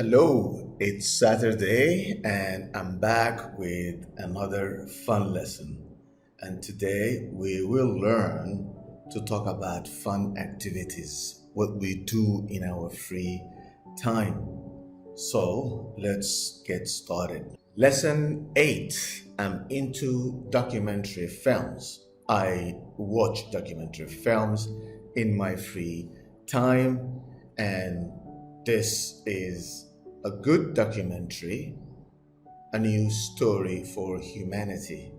Hello, it's Saturday and I'm back with another fun lesson. And today we will learn to talk about fun activities, what we do in our free time. So let's get started. Lesson 8. I'm into documentary films. I watch documentary films in my free time, and this is a good documentary, a new story for humanity.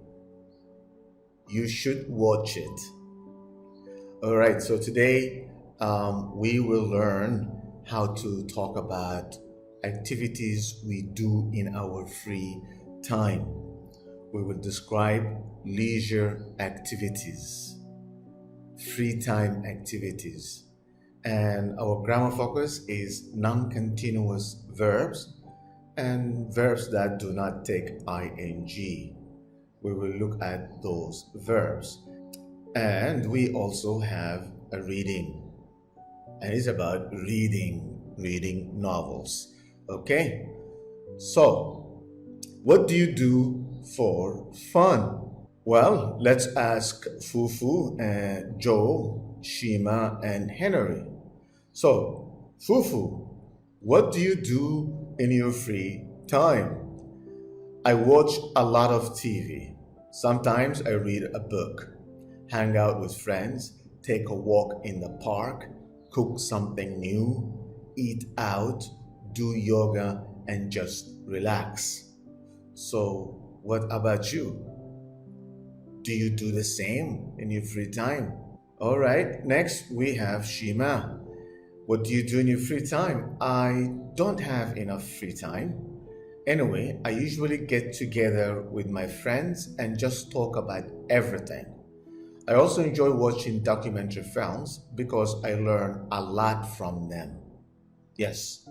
You should watch it. All right, so today we will learn how to talk about activities we do in our free time. We will describe leisure activities, free time activities. And our grammar focus is non-continuous verbs and verbs that do not take ing. We will look at those verbs. And we also have a reading. And it's about reading novels. Okay? So, what do you do for fun? Well, let's ask Fufu, Joe, Shima, and Henry. So, Fufu, what do you do in your free time? I watch a lot of TV. Sometimes I read a book, hang out with friends, take a walk in the park, cook something new, eat out, do yoga, and just relax. So, what about you? Do you do the same in your free time? All right, next we have Shima. What do you do in your free time? I don't have enough free time. Anyway, I usually get together with my friends and just talk about everything. I also enjoy watching documentary films because I learn a lot from them. Yes,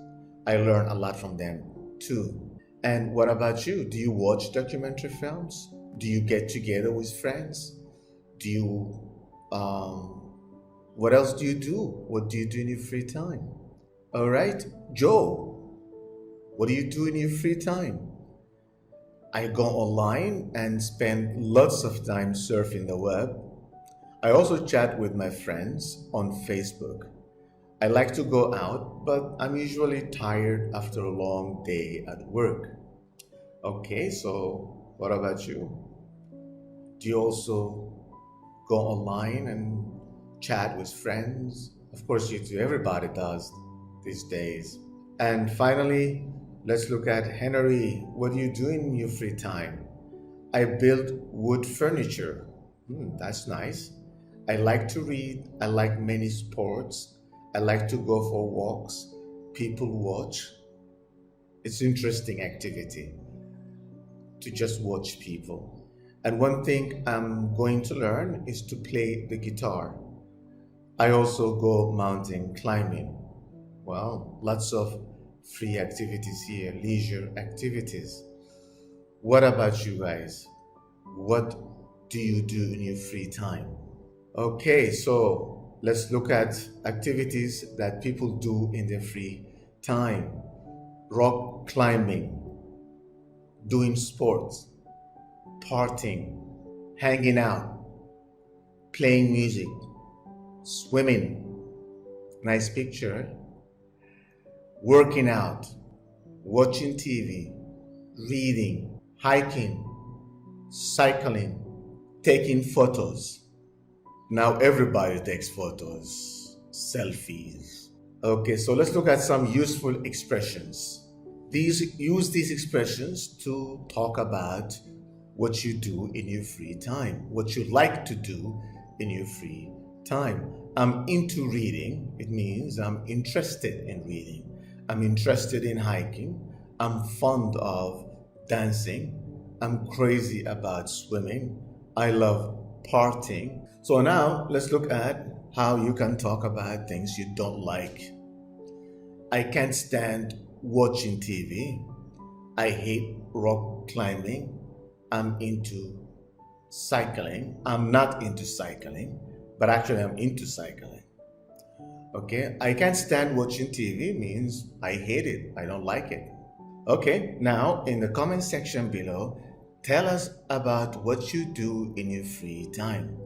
I learn a lot from them too. And what about you? Do you watch documentary films? Do you get together with friends? Do you what else do you do? What do you do in your free time? All right, Joe, what do you do in your free time? I go online and spend lots of time surfing the web. I also chat with my friends on Facebook. I like to go out, but I'm usually tired after a long day at work. Okay, so what about you? Do you also go online and chat with friends? Of course you do. Everybody does these days. And finally, let's look at Henry. What do you do in your free time? I build wood furniture. That's nice. I like to read. I like many sports. I like to go for walks. People watch. It's interesting activity to just watch people. And one thing I'm going to learn is to play the guitar. I also go mountain climbing. Well, lots of free activities here, leisure activities. What about you guys? What do you do in your free time? Okay, so let's look at activities that people do in their free time. Rock climbing, doing sports, partying, hanging out, playing music, swimming, nice picture, working out, watching TV, reading, hiking, cycling, taking photos. Now everybody takes photos, selfies. Okay, so let's look at some useful expressions. Use these expressions to talk about what you do in your free time, what you like to do in your free time. I'm into reading. It means I'm interested in reading. I'm interested in hiking. I'm fond of dancing. I'm crazy about swimming. I love partying. So now let's look at how you can talk about things you don't like. I can't stand watching TV. I hate rock climbing. I'm into cycling. I'm not into cycling, but actually I'm into cycling. Okay, I can't stand watching TV means I hate it, I don't like it. Okay, now in the comment section below, tell us about what you do in your free time.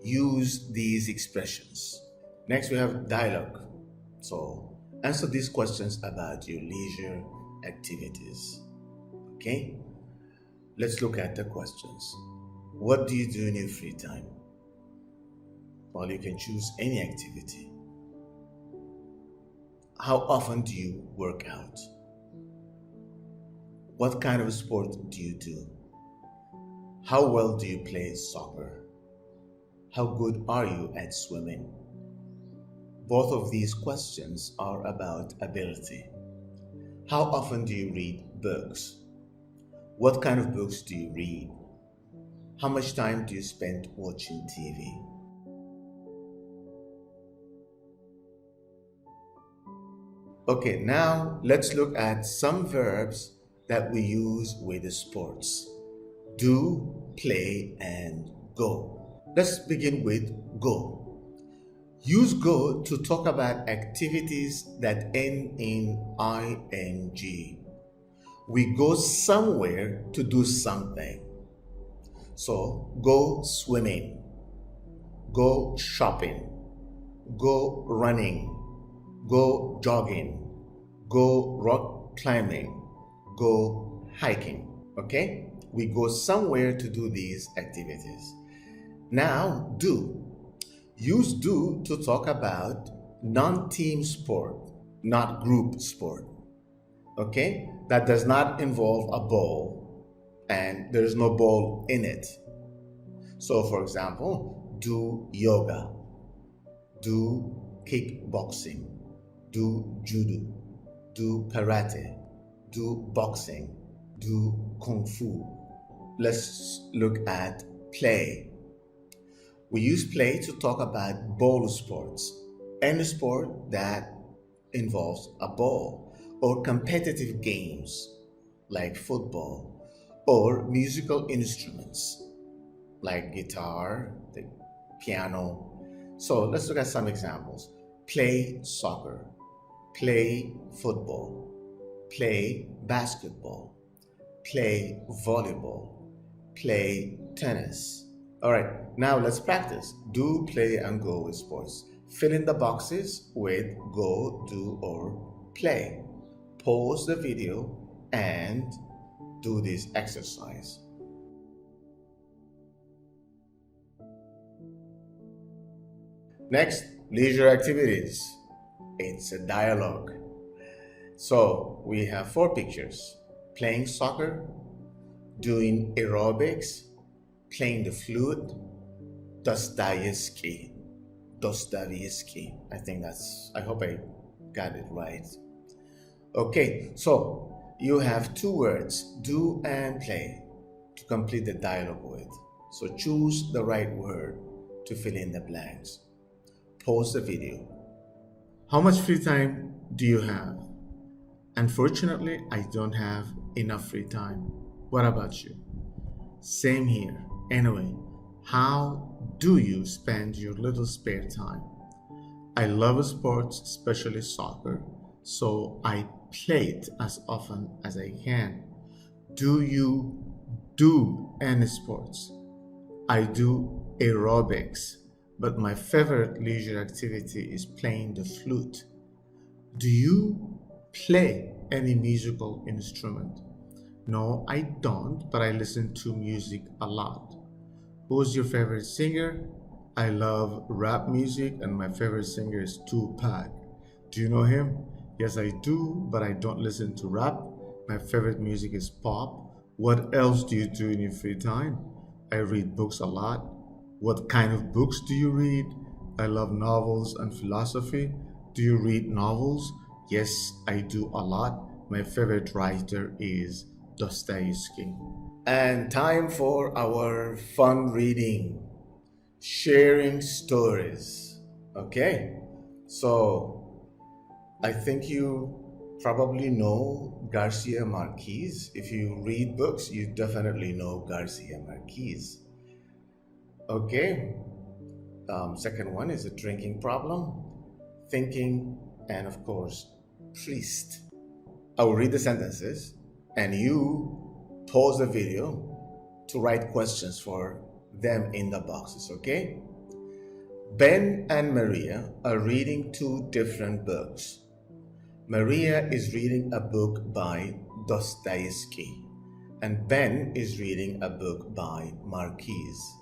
Use these expressions. Next, we have dialogue. So, answer these questions about your leisure activities. Okay, let's look at the questions. What do you do in your free time? Well, you can choose any activity. How often do you work out? What kind of sport do you do? How well do you play soccer? How good are you at swimming? Both of these questions are about ability. How often do you read books? What kind of books do you read? How much time do you spend watching TV? Okay, now let's look at some verbs that we use with the sports. Do, play, and go. Let's begin with go. Use go to talk about activities that end in ing. We go somewhere to do something. So, go swimming, go shopping, go running, go jogging, go rock climbing, go hiking. Okay? We go somewhere to do these activities. Now, do. Use do to talk about non-team sport, not group sport. Okay? That does not involve a ball and there's no ball in it. So, for example, do yoga, do kickboxing, do judo, do karate, do boxing, do kung fu. Let's look at play. We use play to talk about ball sports, any sport that involves a ball, or competitive games like football, or musical instruments like guitar, the piano. So let's look at some examples. Play soccer, play football, play basketball, play volleyball, play tennis. All right, now let's practice. Do, play, and go with sports. Fill in the boxes with go, do, or play. Pause the video and do this exercise. Next, leisure activities. It's a dialogue. So we have 4 pictures: playing soccer, doing aerobics, playing the flute, Dostoevsky. I hope I got it right. Okay, so you have 2 words, do and play, to complete the dialogue with. So choose the right word to fill in the blanks. Pause the video. How much free time do you have? Unfortunately, I don't have enough free time. What about you? Same here. Anyway, how do you spend your little spare time? I love sports, especially soccer, so I play it as often as I can. Do you do any sports? I do aerobics, but my favorite leisure activity is playing the flute. Do you play any musical instrument? No, I don't, but I listen to music a lot. Who's your favorite singer? I love rap music, and my favorite singer is Tupac. Do you know him? Yes, I do, but I don't listen to rap. My favorite music is pop. What else do you do in your free time? I read books a lot. What kind of books do you read? I love novels and philosophy. Do you read novels? Yes, I do a lot. My favorite writer is Dostoevsky. And time for our fun reading, sharing stories. Okay, so I think you probably know Garcia Marquez. If you read books, you definitely know Garcia Marquez. Okay, second one is a drinking problem. thinking, and of course, priest. I will read the sentences and you pause the video to write questions for them in the boxes, okay? Ben and Maria are reading two different books. Maria is reading a book by Dostoevsky, and Ben is reading a book by Marquez.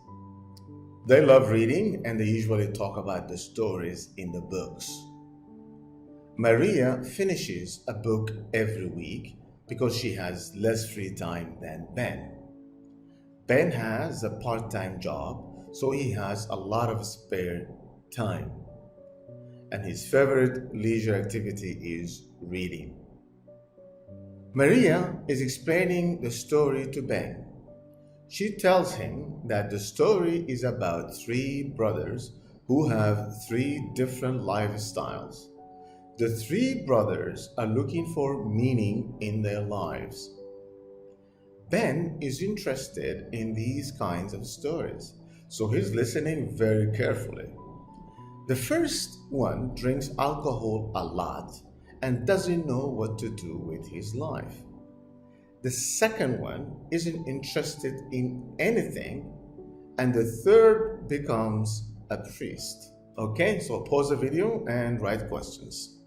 They love reading and they usually talk about the stories in the books. Maria finishes a book every week because she has less free time than Ben. Ben has a part-time job, so he has a lot of spare time. And his favorite leisure activity is reading. Maria is explaining the story to Ben. She tells him that the story is about three brothers who have three different lifestyles. The three brothers are looking for meaning in their lives. Ben is interested in these kinds of stories, so he's listening very carefully. The first one drinks alcohol a lot and doesn't know what to do with his life. The second one isn't interested in anything, and the third becomes a priest. Okay, so pause the video and write questions.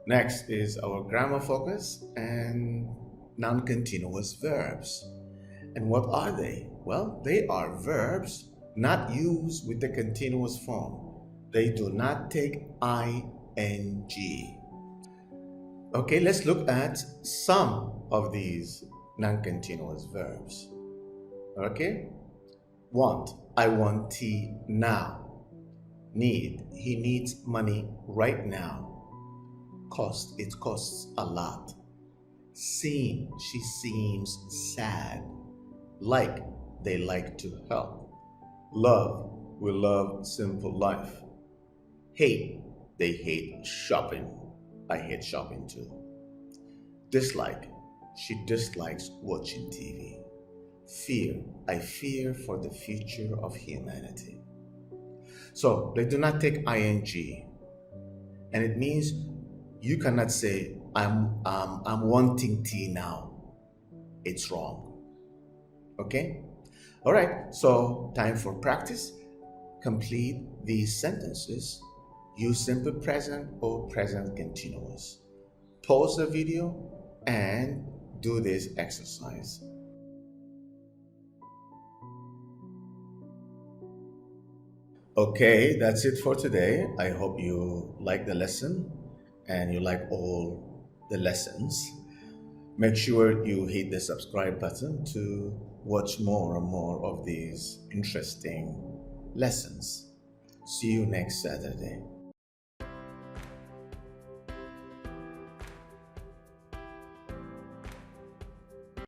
Next is our grammar focus and non-continuous verbs. And what are they? Well, they are verbs not used with the continuous form. They do not take ing. Okay, let's look at some of these non-continuous verbs. Okay, want, I want tea now. Need, he needs money right now. Cost, it costs a lot. Seem, she seems sad. Like, they like to help. Love, we love simple life. Hate, they hate shopping. I hate shopping too. Dislike, she dislikes watching TV. Fear, I fear for the future of humanity. So they do not take ing, and it means you cannot say I'm wanting tea now. It's wrong. Okay? All right, so time for practice. Complete these sentences. Use simple present or present continuous. Pause the video and do this exercise. Okay, that's it for today. I hope you like the lesson and you like all the lessons. Make sure you hit the subscribe button to watch more and more of these interesting lessons. See you next Saturday.